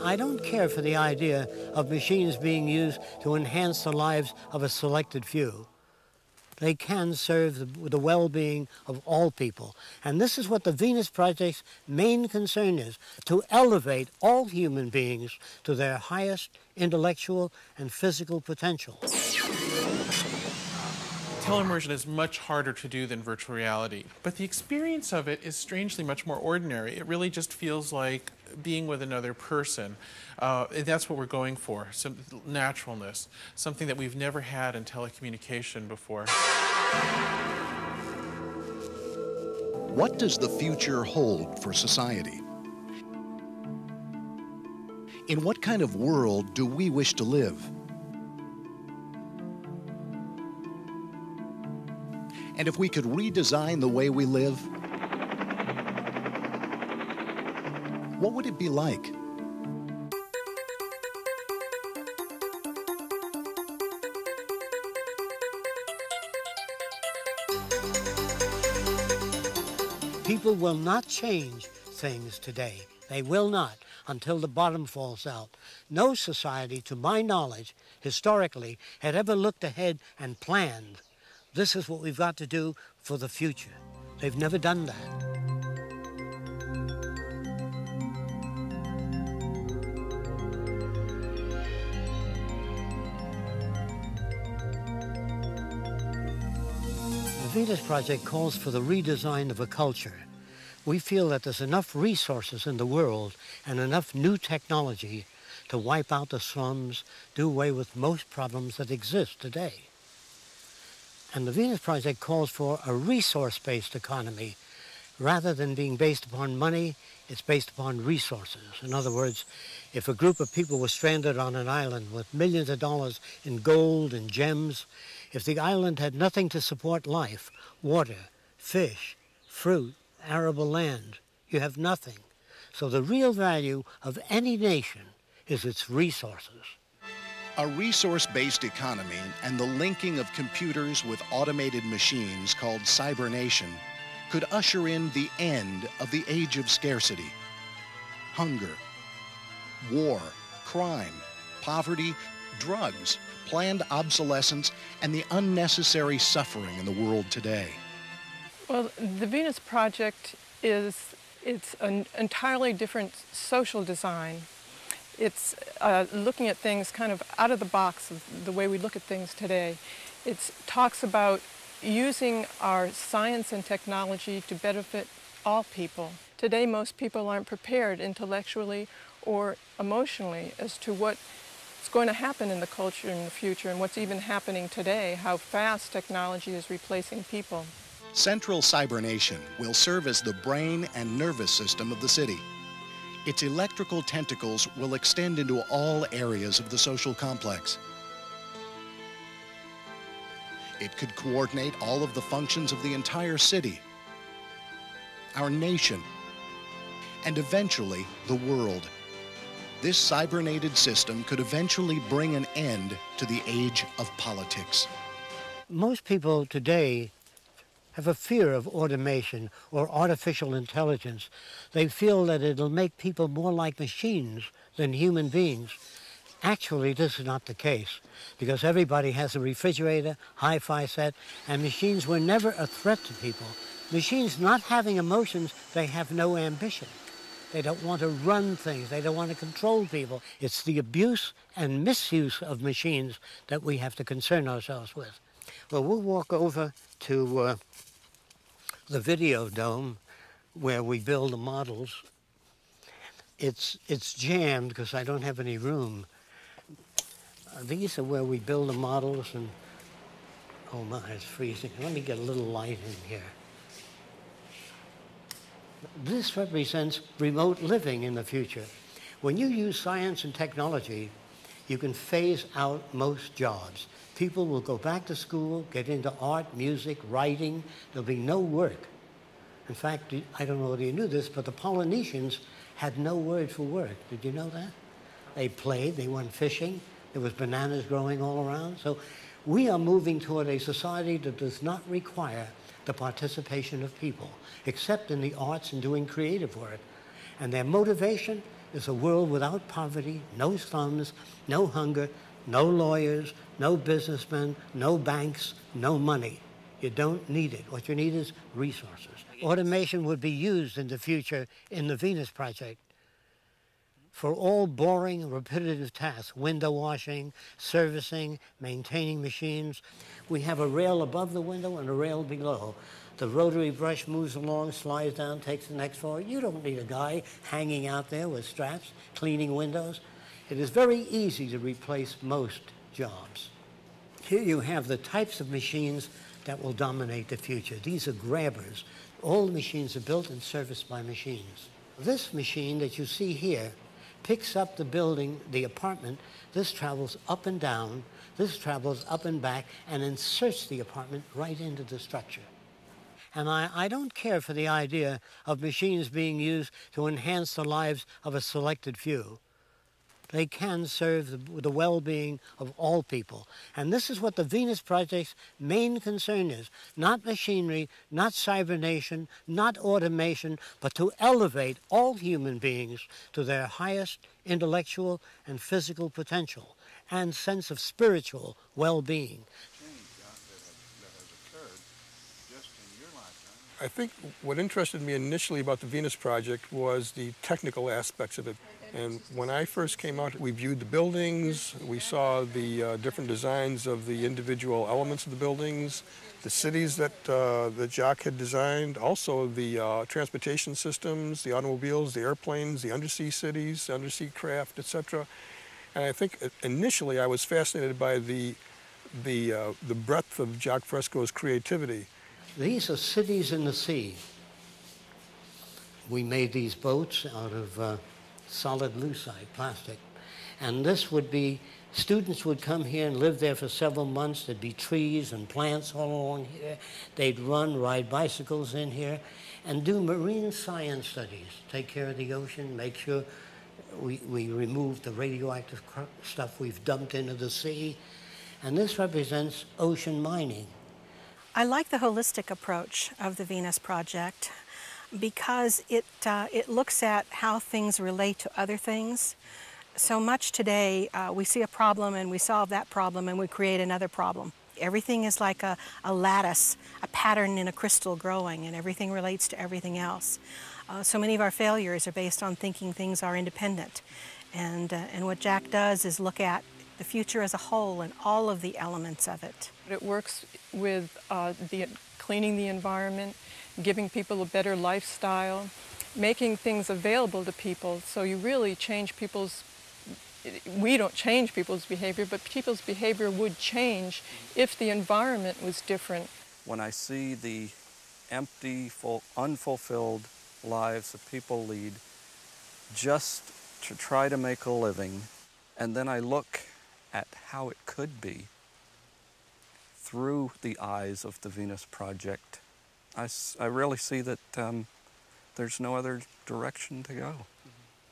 I don't care for the idea of machines being used to enhance the lives of a selected few. They can serve the well-being of all people. And this is what the Venus Project's main concern is, to elevate all human beings to their highest intellectual and physical potential. Teleimmersion is much harder to do than virtual reality, but the experience of it is strangely much more ordinary. It really just feels like being with another person. That's what we're going for, some naturalness, something that we've never had in telecommunication before. What does the future hold for society? In what kind of world do we wish to live? And if we could redesign the way we live, what would it be like? People will not change things today. They will not until the bottom falls out. No society, to my knowledge, historically, had ever looked ahead and planned. This is what we've got to do for the future. They've never done that. The Venus Project calls for the redesign of a culture. We feel that there's enough resources in the world and enough new technology to wipe out the slums, do away with most problems that exist today. And the Venus Project calls for a resource-based economy. Rather than being based upon money, it's based upon resources. In other words, if a group of people were stranded on an island with millions of dollars in gold and gems, if the island had nothing to support life, water, fish, fruit, arable land, you have nothing. So the real value of any nation is its resources. A resource-based economy and the linking of computers with automated machines called cybernation could usher in the end of the age of scarcity. Hunger, war, crime, poverty, drugs, planned obsolescence, and the unnecessary suffering in the world today. Well, the Venus Project it's an entirely different social design. It's looking at things kind of out of the box of the way we look at things today. It talks about using our science and technology to benefit all people. Today, most people aren't prepared intellectually or emotionally as to what's going to happen in the culture in the future and what's even happening today, how fast technology is replacing people. Central Cybernation will serve as the brain and nervous system of the city. Its electrical tentacles will extend into all areas of the social complex. It could coordinate all of the functions of the entire city, our nation, and eventually the world. This cybernated system could eventually bring an end to the age of politics. Most people today have a fear of automation or artificial intelligence. They feel that it'll make people more like machines than human beings. Actually, this is not the case, because everybody has a refrigerator, hi-fi set, and machines were never a threat to people. Machines not having emotions, they have no ambition. They don't want to run things. They don't want to control people. It's the abuse and misuse of machines that we have to concern ourselves with. Well, we'll walk over to the video dome where we build the models. It's jammed because I don't have any room. These are where we build the models, and oh my, it's freezing. Let me get a little light in here. This represents remote living in the future. When you use science and technology, you can phase out most jobs. People will go back to school, get into art, music, writing. There'll be no work. In fact, I don't know whether you knew this, but the Polynesians had no word for work. Did you know that? They played, they went fishing, there was bananas growing all around. So we are moving toward a society that does not require the participation of people, except in the arts and doing creative work. And their motivation is a world without poverty, no slums, no hunger, no lawyers, no businessmen, no banks, no money. You don't need it. What you need is resources. Automation would be used in the future in the Venus Project for all boring and repetitive tasks, window washing, servicing, maintaining machines. We have a rail above the window and a rail below. The rotary brush moves along, slides down, takes the next floor. You don't need a guy hanging out there with straps, cleaning windows. It is very easy to replace most jobs. Here you have the types of machines that will dominate the future. These are grabbers. All the machines are built and serviced by machines. This machine that you see here picks up the building, the apartment. This travels up and down. This travels up and back and inserts the apartment right into the structure. And I don't care for the idea of machines being used to enhance the lives of a selected few. They can serve the well-being of all people. And this is what the Venus Project's main concern is. Not machinery, not cybernation, not automation, but to elevate all human beings to their highest intellectual and physical potential and sense of spiritual well-being. I think what interested me initially about the Venus Project was the technical aspects of it. And when I first came out, we viewed the buildings, we saw the different designs of the individual elements of the buildings, the cities that Jacque had designed, also the transportation systems, the automobiles, the airplanes, the undersea cities, undersea craft, etc. And I think initially I was fascinated by the breadth of Jacque Fresco's creativity. These are cities in the sea. We made these boats out of solid lucite, plastic. And this would be, students would come here and live there for several months. There'd be trees and plants all along here. They'd ride bicycles in here, and do marine science studies. Take care of the ocean, make sure we remove the radioactive stuff we've dumped into the sea. And this represents ocean mining. I like the holistic approach of the Venus Project because it looks at how things relate to other things. So much today, we see a problem and we solve that problem and we create another problem. Everything is like a lattice, a pattern in a crystal growing, and everything relates to everything else. So many of our failures are based on thinking things are independent. And what Jacque does is look at the future as a whole and all of the elements of it. It works with cleaning the environment, giving people a better lifestyle, making things available to people. So you really change we don't change people's behavior, but people's behavior would change if the environment was different. When I see the empty, unfulfilled lives that people lead just to try to make a living, and then I look at how it could be through the eyes of the Venus Project, I really see that there's no other direction to go.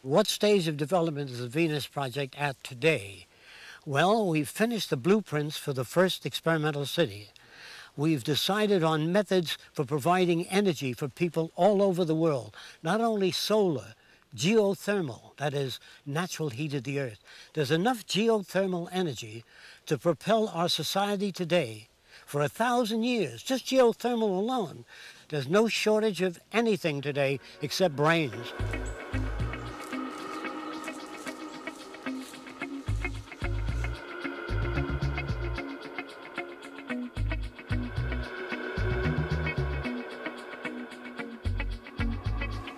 What stage of development is the Venus Project at today? Well, we've finished the blueprints for the first experimental city. We've decided on methods for providing energy for people all over the world, not only solar, geothermal, that is, natural heat of the earth. There's enough geothermal energy to propel our society today for 1,000 years, just geothermal alone. There's no shortage of anything today except brains.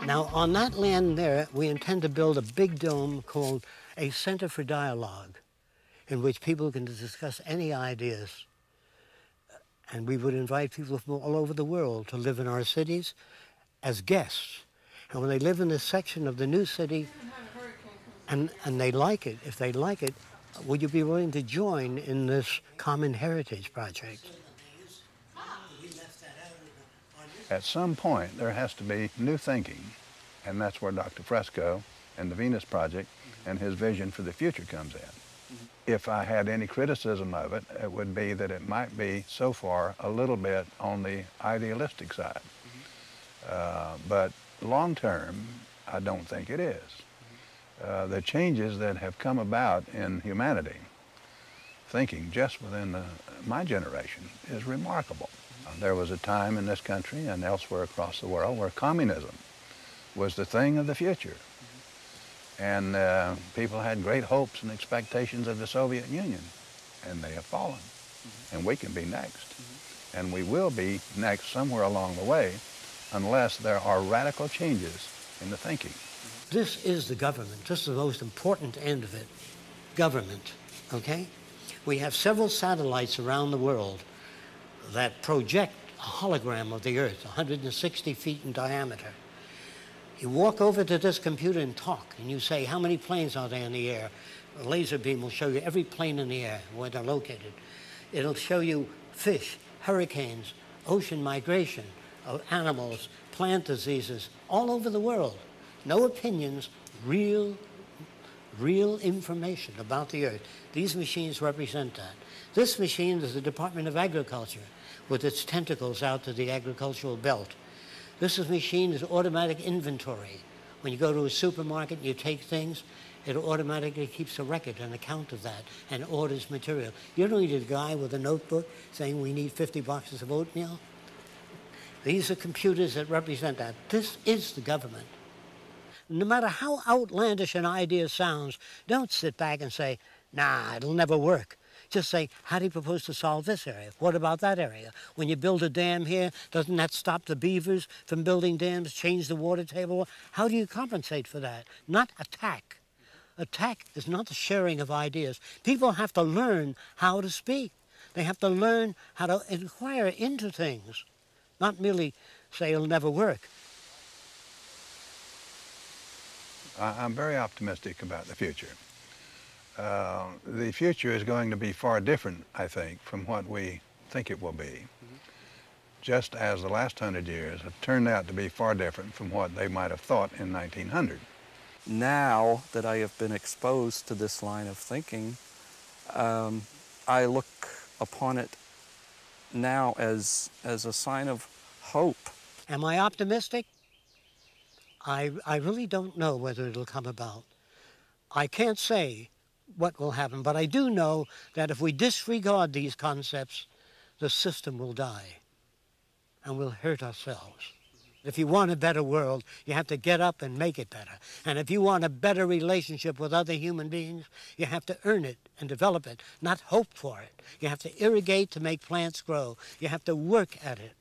Now, on that land there, we intend to build a big dome called a Center for Dialogue, in which people can discuss any ideas. And we would invite people from all over the world to live in our cities as guests. And when they live in this section of the new city, and they like it, if they like it, would you be willing to join in this common heritage project? At some point, there has to be new thinking, and that's where Dr. Fresco and the Venus Project and his vision for the future comes in. If I had any criticism of it, it would be that it might be, so far, a little bit on the idealistic side. But long term, I don't think it is. the changes that have come about in humanity, thinking just within my generation, is remarkable. There was a time in this country and elsewhere across the world where communism was the thing of the future. And people had great hopes and expectations of the Soviet Union, and they have fallen. And we can be next. And we will be next somewhere along the way unless there are radical changes in the thinking. This is the government. This is the most important end of it. Government, okay? We have several satellites around the world that project a hologram of the Earth, 160 feet in diameter. You walk over to this computer and talk, and you say, how many planes are there in the air? A laser beam will show you every plane in the air, where they're located. It'll show you fish, hurricanes, ocean migration of animals, plant diseases, all over the world. No opinions, real information about the Earth. These machines represent that. This machine is the Department of Agriculture with its tentacles out to the agricultural belt. This machine is automatic inventory. When you go to a supermarket and you take things, it automatically keeps a record and account of that and orders material. You don't need a guy with a notebook saying we need 50 boxes of oatmeal. These are computers that represent that. This is the government. No matter how outlandish an idea sounds, don't sit back and say, nah, it'll never work. Just say, how do you propose to solve this area? What about that area? When you build a dam here, doesn't that stop the beavers from building dams, change the water table? How do you compensate for that? Not attack. Attack is not the sharing of ideas. People have to learn how to speak. They have to learn how to inquire into things, not merely say it'll never work. I'm very optimistic about the future. The future is going to be far different, I think, from what we think it will be. Just as the last 100 years have turned out to be far different from what they might have thought in 1900. Now that I have been exposed to this line of thinking, I look upon it now as a sign of hope. Am I optimistic? I really don't know whether it'll come about. I can't say what will happen, but I do know that if we disregard these concepts, the system will die and we'll hurt ourselves. If you want a better world, you have to get up and make it better. And if you want a better relationship with other human beings, you have to earn it and develop it, not hope for it. You have to irrigate to make plants grow. You have to work at it.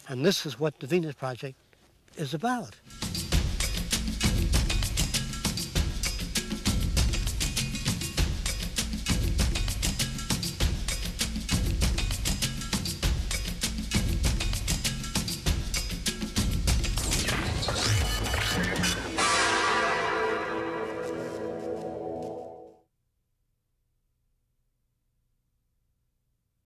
And this is what the Venus Project is about.